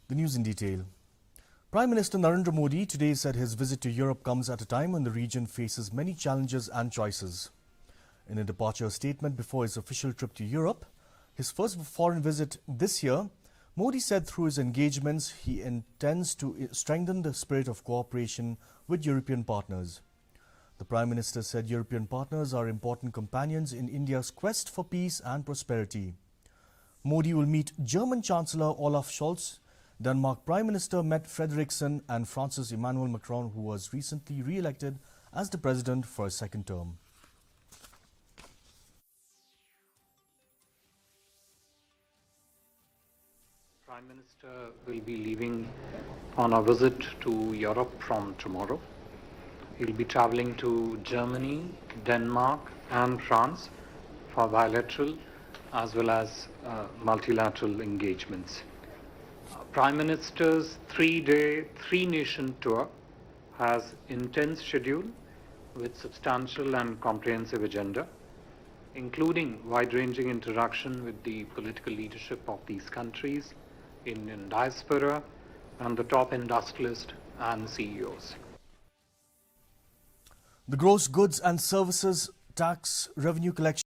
The news in detail. Prime Minister Narendra Modi today said his visit to Europe comes at a time when the region faces many challenges and choices. In a departure statement before his official trip to Europe, his first foreign visit this year, Modi said through his engagements he intends to strengthen the spirit of cooperation with European partners. The Prime Minister said European partners are important companions in India's quest for peace and prosperity. Modi will meet German Chancellor Olaf Scholz. Denmark Prime Minister Mette Frederiksen and France's Emmanuel Macron, who was recently re-elected as the president for a second term. Prime Minister will be leaving on a visit to Europe from tomorrow. He'll be traveling to Germany, Denmark and France for bilateral as well as multilateral engagements. Prime Minister's 3-day, 3-nation tour has intense schedule with substantial and comprehensive agenda, including wide-ranging interaction with the political leadership of these countries, Indian diaspora, and the top industrialists and CEOs. The gross goods and services tax revenue collection